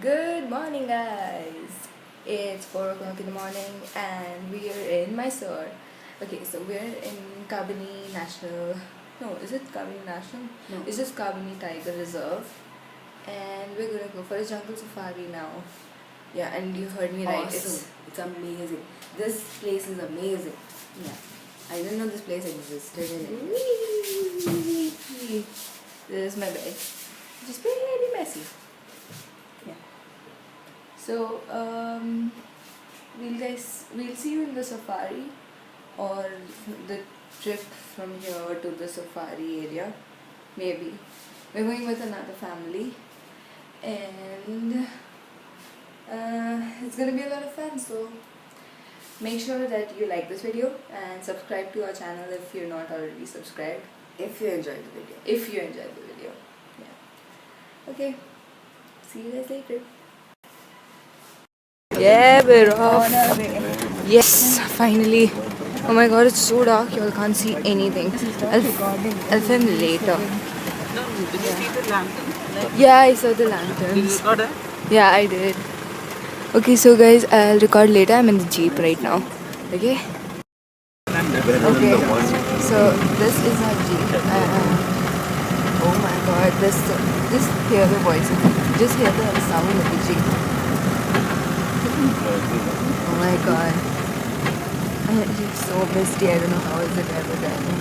Good morning, guys. It's 4 o'clock in the morning, and we are in Mysore. Okay, so we're in Kabini National. No, is it Kabini National? No. It's just Kabini Tiger Reserve, and we're gonna go for a jungle safari now. Yeah, and you heard me right. Awesome. It's amazing. This place is amazing. Yeah. I didn't know this place existed in India. This is my bed. Just pretty messy. Yeah. So we'll see you in the safari or the trip from here to the safari area. Maybe we're going with another family, and it's gonna be a lot of fun. So make sure that you like this video and subscribe to our channel if you're not already subscribed. If you enjoyed the video. If you enjoyed the video, yeah. Okay. See you guys later. Yeah, we're off. Yes, finally. Oh my god, it's so dark, you all can't see anything. I'll film later. Did you see the lantern? Yeah, I saw the Did you lanterns. record it? Yeah, I did. Okay, so guys, I'll record later. I'm in the Jeep right now. Okay? Okay, so this is our Jeep. Oh my god, just hear the voices. Just hear the sound of the Jeep. Oh my god. It's so misty. I don't know how is it ever driving.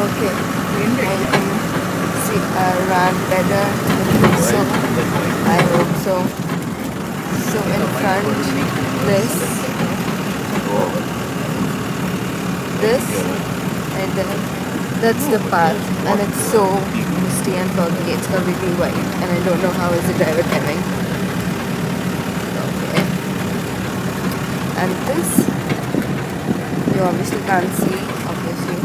Okay. I can see run better. So I hope so. So in front this and then that's the path, and it's so misty and foggy. It's completely white, and I don't know how is the driver driving. Okay. And this you obviously can't see, obviously.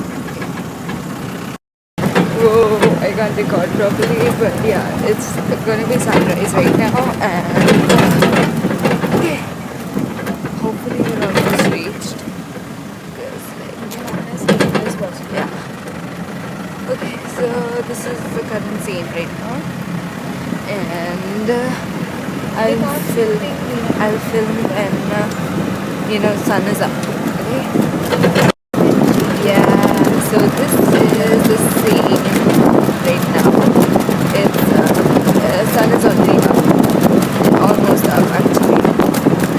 Whoa, I can't record properly, but yeah, it's gonna be sunrise right now, and okay, hopefully we're almost reached. Yeah. Okay, so this is the current scene right now, and I'll film when sun is up. Okay. Yeah. So this is the scene right now. It's sun is already up, almost up actually.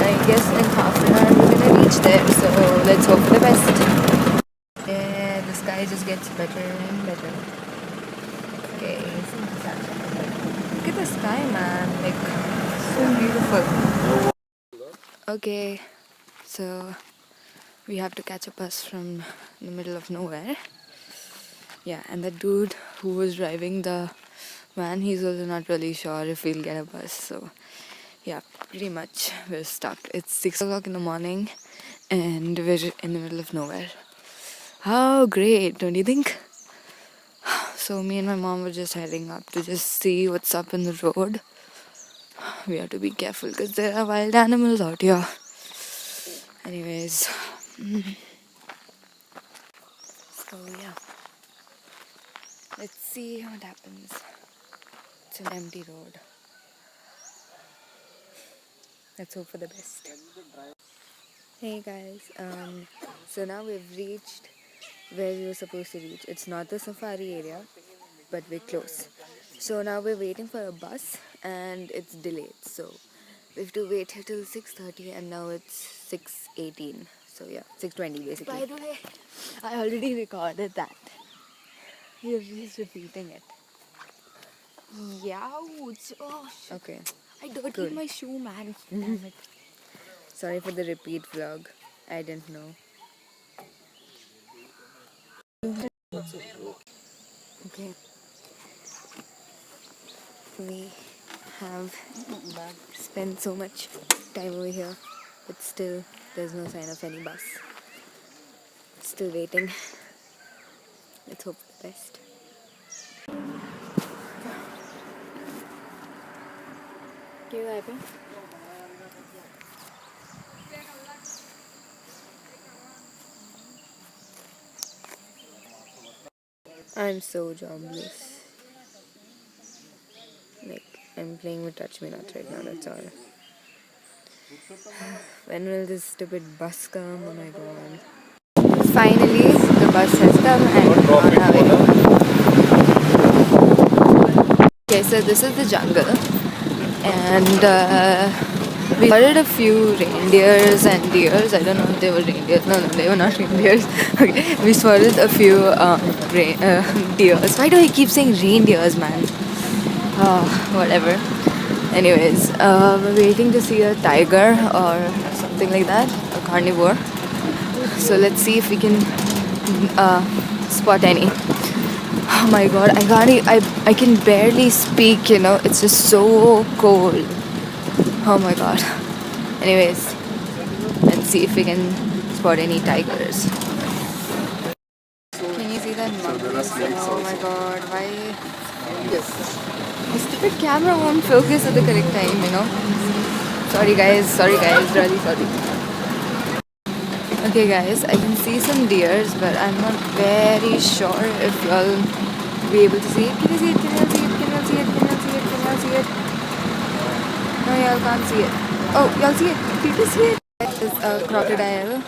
I guess in half an hour we're gonna reach there. So let's hope for the best. Yeah, the sky just gets better and better. Okay. Look at the sky, man. Like, so beautiful. Okay, so we have to catch a bus from the middle of nowhere. Yeah, and the dude who was driving the van, he's also not really sure if we'll get a bus. So, yeah, pretty much we're stuck. It's 6 o'clock in the morning and we're in the middle of nowhere. How great, don't you think? So me and my mom were just heading up to just see what's up in the road. We have to be careful because there are wild animals out here. Anyways, so yeah, let's see what happens. It's an empty road. Let's hope for the best. Hey guys, so now we've reached where we were supposed to reach. It's not the safari area, but we're close. So now we're waiting for a bus and it's delayed. So we have to wait till 6:30 and now it's 6:18. So yeah, 6:20 basically. By the way, I already recorded that. You're just repeating it. Youch. Oh, shit. Okay. I dirtied Good. my shoe, man. Damn it. Sorry for the repeat vlog. I didn't know. Okay. We have spent so much time over here, but still there's no sign of any bus. Still waiting. Let's hope for the best. क्या हुआ है पे? I'm so jobless. Like, I'm playing with Touch Me Not right now, that's all. When will this stupid bus come? Oh my god. Finally, the bus has come and we're on our way. Okay, so this is the jungle, and we spotted a few reindeers and deers. I don't know if they were reindeers. No, they were not reindeers. Okay, we spotted a few deers. Why do I keep saying reindeers, man? Whatever. Anyways, we're waiting to see a tiger or something like that, a carnivore. So let's see if we can spot any. Oh my god, I can barely speak, you know, it's just so cold. Oh my god. Anyways, let's see if we can spot any tigers. Can you see that monkeys? Oh my god, why? Yes. The stupid camera won't focus at the correct time, you know. Sorry guys, really sorry. Okay guys, I can see some deers, but I'm not very sure if y'all be able to see it. Can you see it? Can y'all see it? Can y'all see it? Can y'all see it? Can y'all see it? No, y'all can't see it. Oh, y'all see it? Did you see it? It's a crocodile.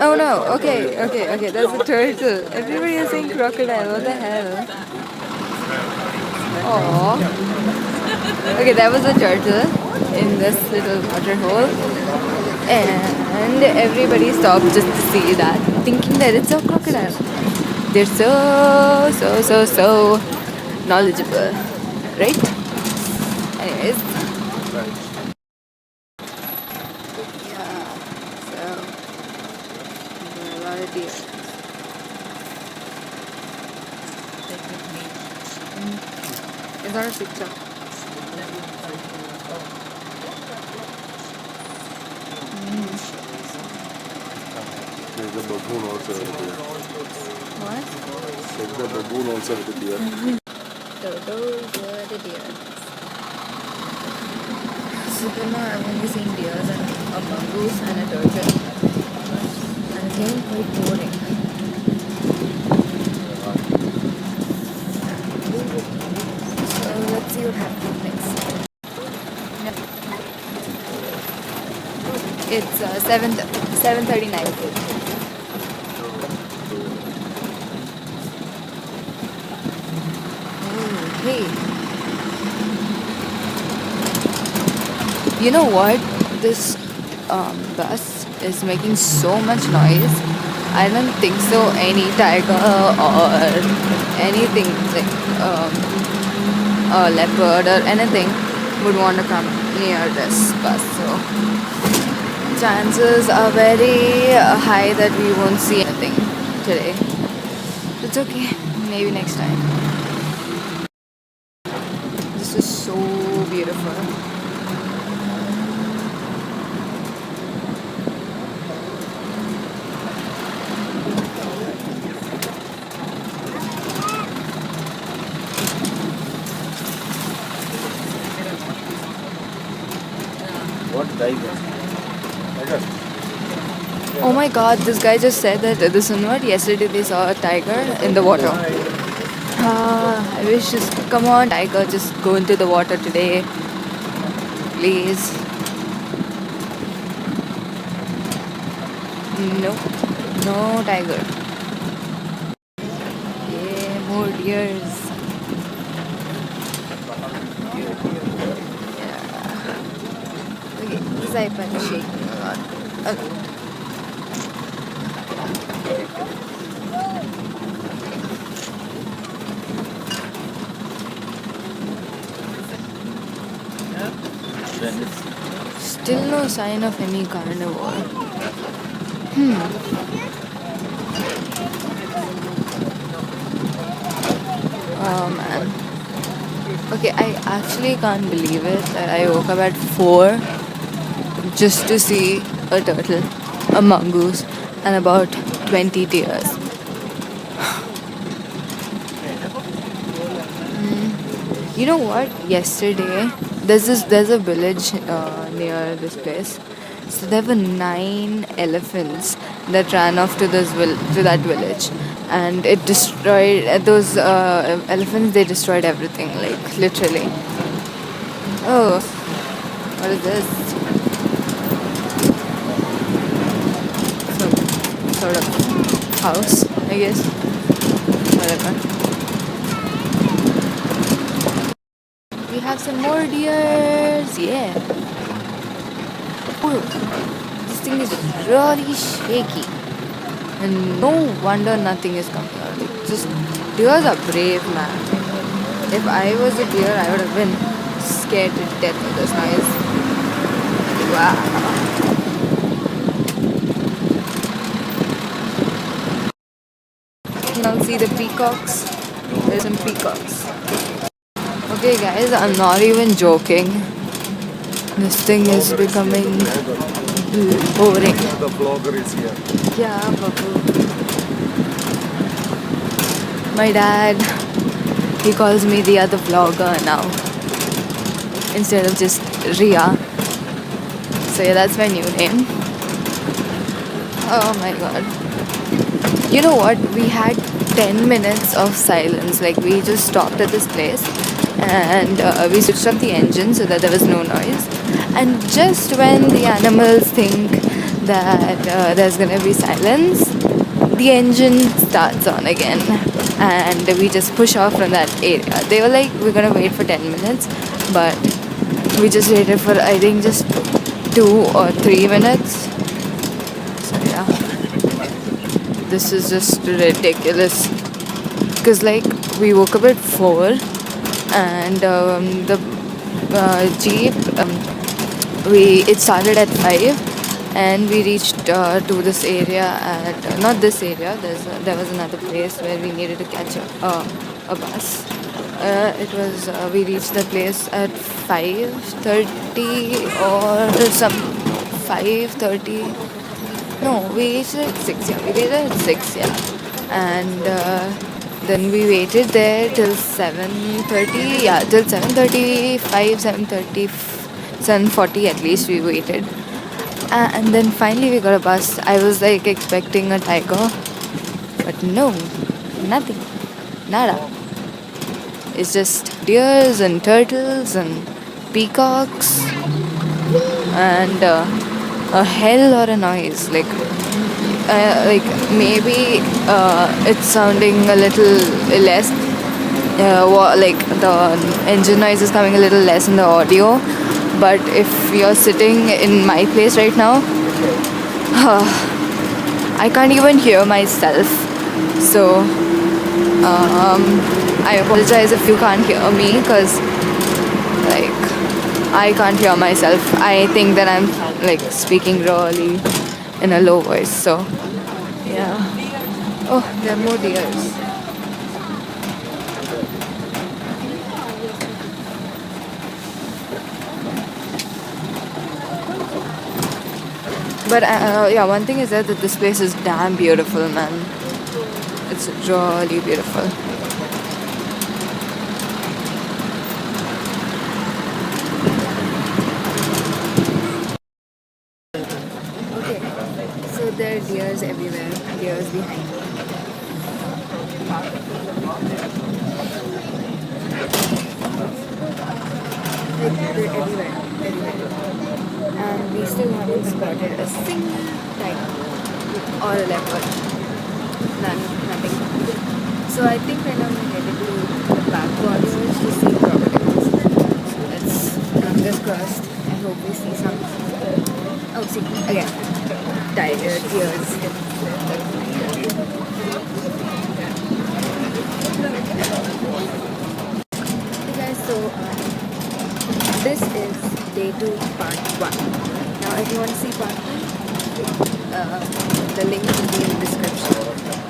Oh no, okay, that's a turtle. Everybody is saying crocodile, what the hell? Aww. Okay, that was a turtle in this little water hole. And everybody stopped just to see that, thinking that it's a crocodile. They're so knowledgeable, right? Anyways, yeah, so there are a lot of deer. Is that a picture? There's a baboon also over there. What? There's a baboon also over there. So those were the deer. So now I've only seen deers and a mongoose and a turtle. And it's getting quite boring. So let's see what happens next. It's 7:39. Hey, you know what? This bus is making so much noise. I don't think so any tiger or anything like a leopard or anything would want to come near this bus. So chances are very high that we won't see anything today. It's okay. Maybe next time. This is so beautiful. What tiger? Tiger? Oh my god, this guy just said that this one what yesterday they saw a tiger in the water. I wish just come on tiger, just go into the water today. Please. Nope. No tiger. Yeah, more deers. Yeah. Okay, this iPad is shaking a lot. Okay. Still no sign of any carnivore. Oh man. Okay, I actually can't believe it that I woke up at 4 just to see a turtle, a mongoose, and about 20 deers. You know what? Yesterday, there's a village near this place. So there were 9 elephants that ran off to to that village, and it destroyed those elephants. They destroyed everything, like literally. Oh, what is this? Some sort of house, I guess. Whatever. We have some more deers. Yeah. Oh, this thing is really shaky. And no wonder nothing is coming out. Like, just deers are brave, man. If I was a deer, I would have been scared to death of this noise. Wow. Now see the peacocks. There's some peacocks. Okay guys, I'm not even joking. This thing is becoming boring. The vlogger is here. Yeah, babu. My dad, he calls me the other vlogger now instead of just Ria. So yeah, that's my new name. Oh my god. You know what? We had 10 minutes of silence. Like, we just stopped at this place and we switched off the engine so that there was no noise. And just when the animals think that there's gonna be silence, the engine starts on again. And we just push off from that area. They were like, we're gonna wait for 10 minutes, but we just waited for, I think, just 2 or 3 minutes. So yeah, this is just ridiculous. Because like, we woke up at 4 and the jeep, it started at 5 and we reached to this area at, not this area, there was another place where we needed to catch a bus. We reached the place at 5:30 or some 5:30. No, we reached at 6, yeah. We reached at 6, yeah. And then we waited there till 7:30, yeah, till 7:35, 7:40 at least we waited. And then finally we got a bus. I was like expecting a tiger, but no, nothing, nada. It's just deers and turtles and peacocks and a hell or a noise. Like maybe it's sounding a little less. Like the engine noise is coming a little less in the audio. But if you're sitting in my place right now, I can't even hear myself. So I apologize if you can't hear me, because like I can't hear myself. I think that I'm like speaking really in a low voice. So yeah. Oh, there are more deers. But yeah, one thing is that this place is damn beautiful, man. It's really beautiful. Okay, so there are deers everywhere. Deers behind me. Like, they're everywhere. And we still haven't spotted a single tiger or a leopard. Nothing. So I think right now we're headed to the backwaters to see crocodiles. So let's, fingers crossed, I hope we see some. Oh, see, again, deers. Hey guys, so this is day 2 part 1. Now if you want to see part 1, the link will be in the description,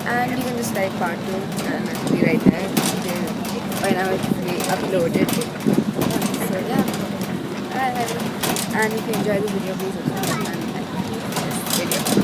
and you can just type part 2 and it will be right there whenever it will be uploaded. So yeah, and if you enjoyed the video, please subscribe and like this video.